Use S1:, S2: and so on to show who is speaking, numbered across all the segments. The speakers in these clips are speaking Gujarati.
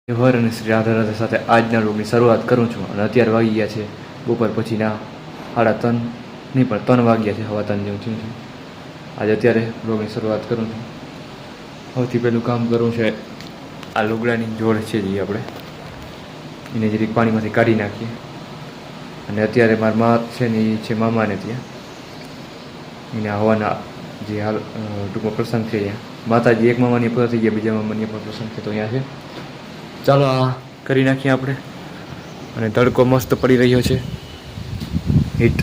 S1: હર અને શ્રી રાધા રાધા સાથે આજના વ્લોગની શરૂઆત કરું છું અને અત્યારે વાગી ગયા છે બપોર પછીના 3:30 નહીં પણ 3 વાગ્યા છે, હવા 3 જેવું થયું છે. આજે અત્યારે વ્લોગની શરૂઆત કરું છું. સૌથી પહેલું કામ કરવું છે આ લુગડાની જોડ છે જે આપણે એને જરીક પાણીમાંથી કાઢી નાખીએ. અને અત્યારે મારા મા છે ને એ છે મામાને ત્યાં, એને હવાના જે હાલ ટૂંકમાં પ્રસંગ છે ત્યાં માતાજી એક મામાની પૂરા થઈ ગયા, બીજા મામાની પણ પ્રસંગ છે તો અહીંયા છે. ચાલો આ કરી નાખીએ આપણે. અને તડકો મસ્ત પડી રહ્યો છે, હીટ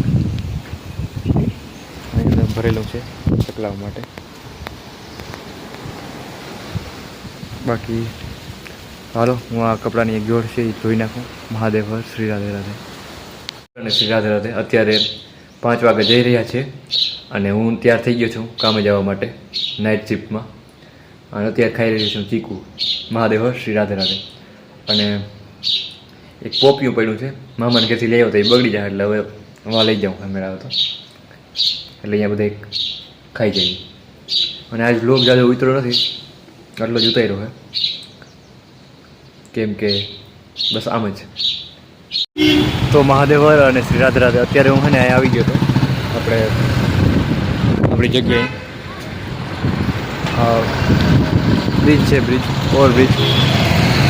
S1: અહીંયા ભરેલું છે ચકલાવા માટે. બાકી હાલો હું આ કપડાની એક જોડ છે એ ધોઈ નાખું. મહાદેવ હર શ્રી રાધે રાધે અને શ્રી રાધે રાધે. અત્યારે 5 વાગે જઈ રહ્યા છે અને હું તૈયાર થઈ ગયો છું કામે જવા માટે નાઇટ શિફ્ટમાં. અને અત્યારે ખાઈ રહ્યો છું ચીકુ. મહાદેવ હર શ્રી રાધે રાધે. અને એક પોપિયું પડ્યું છે, મામાને ઘરેથી લઈ આવ્યો તો એ બગડી જાય એટલે હવે એમાં લઈ જાઉં અમે આવે તો એટલે અહીંયા બધા ખાઈ જઈએ. અને આજ લોક જાજો ઉતરો નથી, આટલો જ ઉતાર્યો છે કેમ કે બસ આમ જ. તો મહાદેવ હર અને શ્રી રાધે રાધે. અત્યારે હું છે ને અહીંયા આવી ગયો હતો આપણે આપણી જગ્યાએ. બ્રિજ છે, બ્રિજ ઓવરબ્રિજ.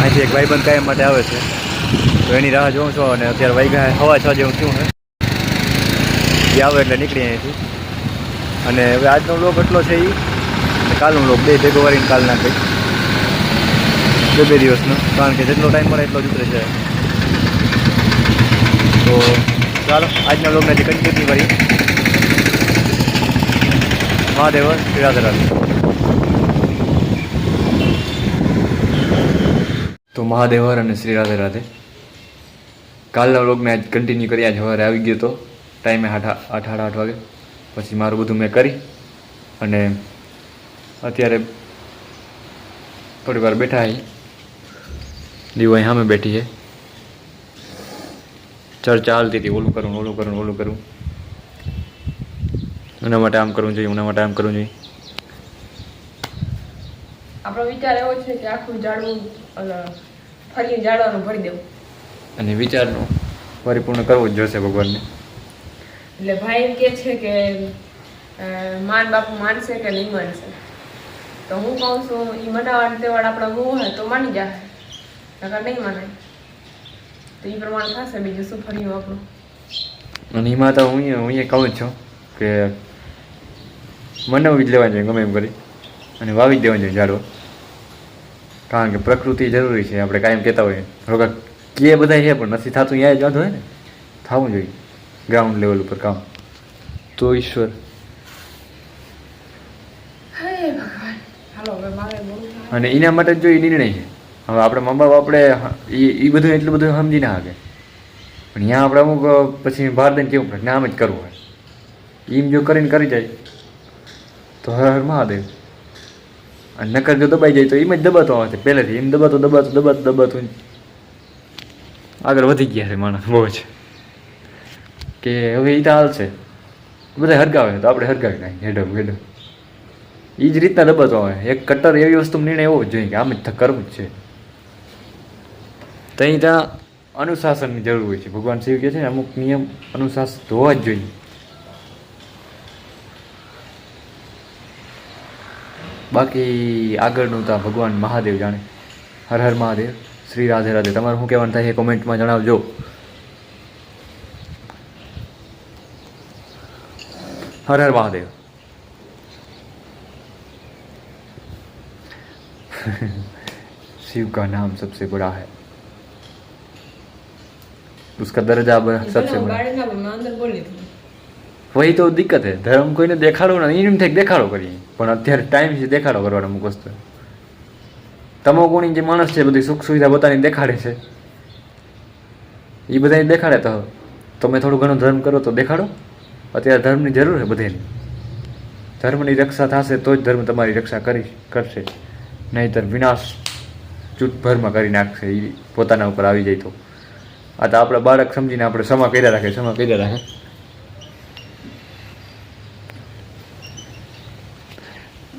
S1: અહીંથી એક ભાઈબંધ કાયમ માટે આવે છે તો એની રાહ જોઉં છું. અને અત્યારે વાગ્યા 6:30 જેવું થયું છે, એ આવે એટલે નીકળી અહીંથી. અને હવે આજનો વ્લોગ એટલો છે એ કાલનો વ્લોગ બે ભેગો વાળીને કાલ નાખી બે દિવસનો, કારણ કે જેટલો ટાઈમ મળે એટલો જ ઉતરે છે. તો ચાલો આજના વ્લોગને જે કન્ટિન્યુ કરી. મહાદેવ શ્રી રાધે રાધે. તો મહાદેવ હર અને શ્રી રાધે રાધે. કાલના વ્લોગને આજ કન્ટિન્યુ કરી. આજ સવારે આવી ગયો તો ટાઈમે 8:30 વાગે. પછી મારું બધું મેં કરી અને અત્યારે થોડી વાર બેઠા અહીં. દીવો અહીં સામે બેઠી છે, ચર્ચા હાલતી હતી ઓલું કરું ઓલું કરું ઓલું કરું, એના માટે આમ કરવું જોઈએ, એના માટે આમ કરવું જોઈએ.
S2: આપણો વિચાર એવો છે કે આખું ઝાડવું ફરી ઝાડવાનું ભરી દેવું
S1: અને વિચારનો પરિપૂર્ણ કરવો જ જોશે ભગવાનને.
S2: એટલે ભાઈ એમ કે છે કે માન બાપુ માનશે કે નહીં માનશે. તો હું કહું છું એ મનાવાડ તેવાડ આપણા ગુરુ હોય તો માની જાય, નકર નહીં માને તો એ પ્રમાણે થશે. બીજું શું ફર્યું આપણું.
S1: અને એમાં તો હું કહું જ છું કે મનાવી જ લેવા જોઈએ ગમે એમ કરી અને વાવી જ દેવા જોઈએ ઝાડવા. કારણ કે પ્રકૃતિ જરૂરી છે, આપણે કાયમ કહેતા હોઈએ. રોગા કે બધા છે પણ નથી થતું, ત્યાં જ વાંધો હોય ને. થવું જોઈએ ગ્રાઉન્ડ લેવલ ઉપર કામ, તો ઈશ્વર.
S2: હે ભગવાન, હાલો હવે મારે બોલવું.
S1: અને એના માટે જો એ નિર્ણય છે. હવે આપણે મા બાપ આપણે એ બધું એટલું બધું સમજી ના શકે, પણ ત્યાં આપણે અમુક પછી બહાર દઈને કેવું પડે આમ જ કરવું હોય. એમ જો કરીને કરી જાય તો હર હર મહાદેવ. અને નકર જો દબાઈ જાય તો એમ જ દબાતો આવે છે પહેલેથી. એમ દબાતું આગળ વધી ગયા છે માણસ બહુ જ. કે હવે એ તો હાલ છે બધા હરગાવે તો આપણે હરગાવી નાખીએ હેડમ. એ જ રીતના દબાતો આવે. એક કટ્ટર એવી વસ્તુ નિર્ણય એવો જ જોઈએ કે આમ જ કરવું જ છે. ત્યાં અનુશાસનની જરૂર હોય છે. ભગવાન શિવ કહે છે ને અમુક નિયમ અનુશાસન હોવા જ જોઈએ. બાકી આગળનું તો ભગવાન મહાદેવ જાણે. હર હર મહાદેવ, શ્રી રાધે રાધે. તમારે શું કહેવાનું થાય એ કોમેન્ટમાં જણાવજો. हर हर महादेव. शिव का नाम सबसे बड़ा है, उसका दर्जा सबसे बड़ा है. वही तो दिक्कत है. धर्म कोઈને દેખાડો ને એમ થાય દેખાડો કરીએ, પણ અત્યારે ટાઈમ છે દેખાડો કરવાનો અમુક વસ્તુ. તમોગુણી જે માણસ છે બધી સુખ સુવિધા પોતાની દેખાડે છે, એ બધાને દેખાડે તો તમે થોડું ઘણું ધર્મ કરો તો દેખાડો. અત્યારે ધર્મની જરૂર છે બધાને. ધર્મની રક્ષા થશે તો જ ધર્મ તમારી રક્ષા કરશે, નહીંતર વિનાશ ચૂટભરમાં કરી નાખશે એ પોતાના ઉપર આવી જાય તો. આ તો આપણે બાળક સમજીને આપણે ક્ષમા કર્યા રાખે.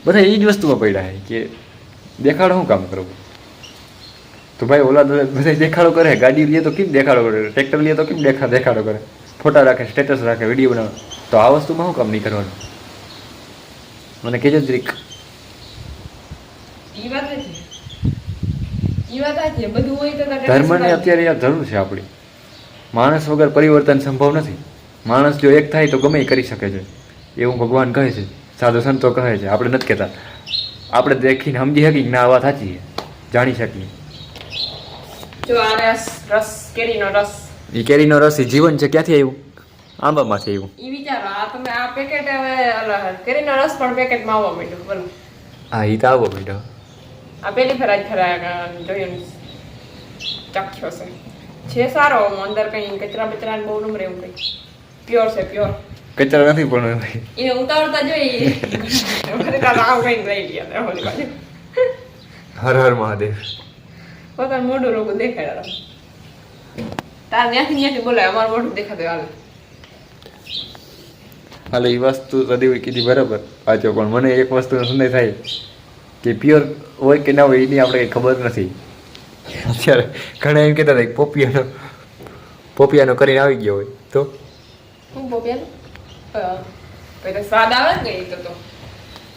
S1: બધા એ જ વસ્તુમાં પડ્યા છે કે દેખાડો શું કામ કરવું. તો ભાઈ ઓલા બધા દેખાડો કરે, ગાડી લઈએ તો કેમ દેખાડો કરે, ટ્રેક્ટર લઈએ તો કેમ દેખાડો કરે, ફોટા રાખે, સ્ટેટસ રાખે, વિડીયો બનાવે. તો આ વસ્તુમાં શું કામ નહીં કરવાનું? મને કહેજો જરીક.
S2: ઈ વાત છે બધું હોય તો
S1: ધર્મને અત્યારે યાર જરૂર છે આપણી. માણસ વગર પરિવર્તન સંભવ નથી. માણસ જો એક થાય તો ગમે એ કરી શકે છે, એવું ભગવાન કહે છે, સાધુ સંતો કહે છે. આપણે નથી કહેતા, આપણે દેખીને સમજી શકીએ ના આ વાત સાચી છે, જાણી શકીએ.
S2: જો આ રસ કેરીનો રસ,
S1: એ કેરીનો રસ એ જીવન છે. ક્યાંથી આવ્યું? આંબામાંથી આવ્યું.
S2: ઈ વિચારો આ તમે આ પેકેટ હવે કેરીનો રસ પણ પેકેટમાં આવવા માંડ્યો. બોલો
S1: હા, એ તો આવો બેટો.
S2: આ પેલી ફેર જ જોયું ચાખ્યો છે સારો. અંદર કઈ કચરા બચરા બહુ નંબર એવું કઈ પ્યોર છે, પ્યોર.
S1: કચરા નથી પણ
S2: એને ઉતાવળતા જોઈ આવું કઈ લઈ ગયા ઓલી બાજુ.
S1: હર હર મહાદેવ.
S2: પોતાનું મોઢું લોકો દેખાડ્યા તાર ત્યાંથી બોલાય અમારું મોઢું દેખાતું હાલ.
S1: હાલે એ વસ્તુ સદી કીધી બરાબર પાછો, પણ મને એક વસ્તુનો સંદેહ થાય કે પ્યોર હોય કે ના હોય એની આપણે કંઈ ખબર નથી. અત્યારે ઘણા એમ કહેતા હતા પોપિયાનો કરીને આવી ગયો હોય તો
S2: શું પોપિયાનો સ્વાદ આવે ને એ તો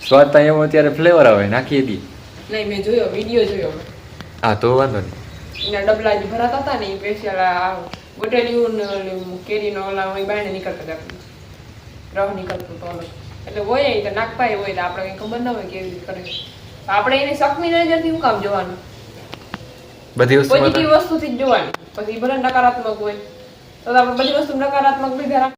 S1: સ્વાદ તો એમાં અત્યારે ફ્લેવર આવે નાખી દી.
S2: નહીં મેં જોયો વિડીયો જોયો.
S1: હા તો વાંધો નહીં.
S2: એના ડબલા જે ભરાતા હતા ને એ સ્પેશિયલ ગોટેલિયું કેરીનો ઓલા હોય બાયણે નીકળતા હતા, રહ નીકળતો તો એટલે હોય તો નાખતા હોય તો આપણે કંઈ ખબર ના હોય કેવી રીતે કરે. આપણે એની શકની નજરથી શું કામ જોવાનું?
S1: બધી વસ્તુ
S2: પોઝિટિવ વસ્તુથી જ જોવાની. પછી ભલે નકારાત્મક હોય તો આપણે બધી વસ્તુ નકારાત્મક લીધે રાખવી.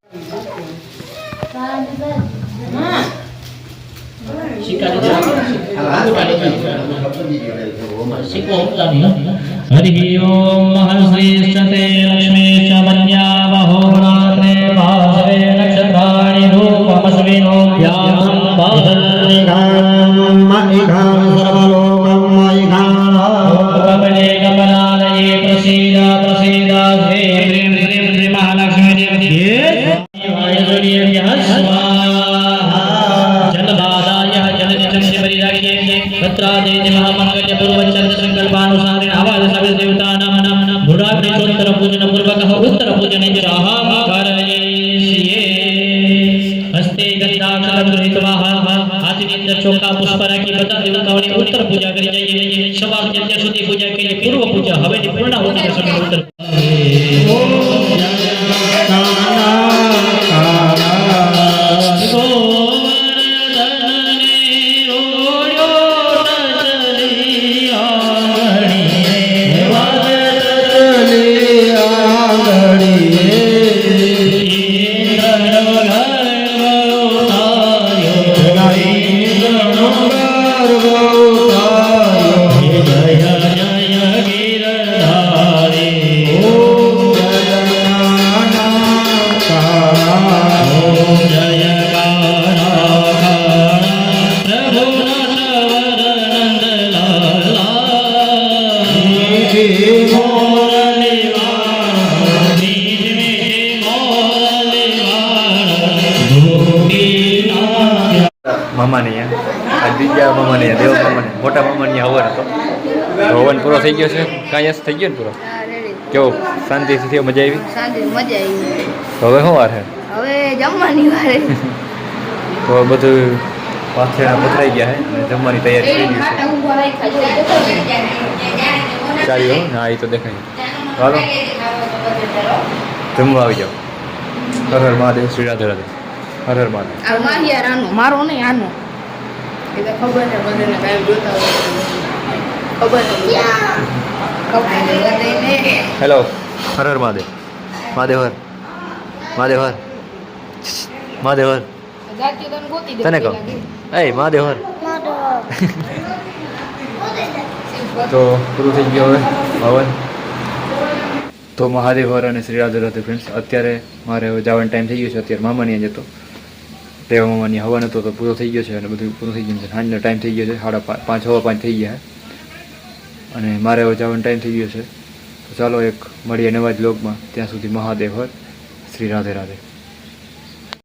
S3: हरि ओम महर्षिष्ठते लक्ष्मीश्च मन्यावहोरात्रे भास्वे नक्षत्राणि रूपमस्मिनो यामं कमले कमलालये प्रसीद प्रसीद श्री ह्रीं ह्रीं श्री महालक्ष्मी देवते जलबाधाय जलनिचंसिपरिराज्ये तत्रादेति महामंगल्य पूर्वचंद्र संकल्पानुसारेण आवाज सविस देवतानां बुराग्निचोत्तर पूजन पूर्वकः उत्तर पूजने जराहां कारयेष्ये हस्ते गन्धाक्षरं गृहीत्वा हाथीनिंद ચોખા પુષ્પ રાખી બધા દેવતાઓની ઉત્તર પૂજા કરી જઈએ. સવાર અત્યાર સુધી પૂજા કરી, પૂર્વ પૂજા હવેની પૂર્ણાહુતિ સમય ઉત્તર
S1: મામાને અહીંયા આ બીજા મામાને દેવ મામાને મોટા મામાની હવન હતો. હવન પૂરો થઈ ગયો છે. કાંઈ થઈ ગયો ને પૂરો? કેવો શાંતિથી થયો? મજા આવી?
S4: શાંતિ મજા આવી.
S1: તો હવે શું વાર છે?
S4: હવે જમવાની વારે.
S1: તો બધું પાથરા પથરાઈ ગયા છે અને જમવાની તૈયારી થઈ ગઈ છે. ચાલ્યો ના એ તો દેખાય. હાલો જમવા આવી જાઓ. હર હર મહાદેવ. શ્રી રાધે રાધે. હર હર મહાદેવ.
S4: આ માહિયાર આનો, મારો નહીં આનો.
S2: એ તો ખબર છે બધાને કાંઈ જોતા હોય ખબર છે.
S1: હેલો. હર હર મહાદેવ. મહાદેવ હર. મહાદેવ હર. મહાદેવ હર. તને કહું એ મહાદેવ હર. તો પૂરું થઈ ગયો હવે હવન. તો મહાદેવ હર અને શ્રી રાધે રાધે ફ્રેન્ડ્સ. અત્યારે મારે હવે જવાનો ટાઈમ થઈ ગયો છે. અત્યારે મામાની જતો દેવા મામાની હવન હતો તો પૂરો થઈ ગયો છે અને બધું પૂરું થઈ ગયું છે. સાંજનો ટાઈમ થઈ ગયો છે. 5:30 સવા 5 થઈ ગયા અને મારે હવે જવાનો ટાઈમ થઈ ગયો છે. તો ચાલો એક મળીએ નવા જ વ્લોગમાં. ત્યાં સુધી મહાદેવ હર. શ્રી રાધે રાધે.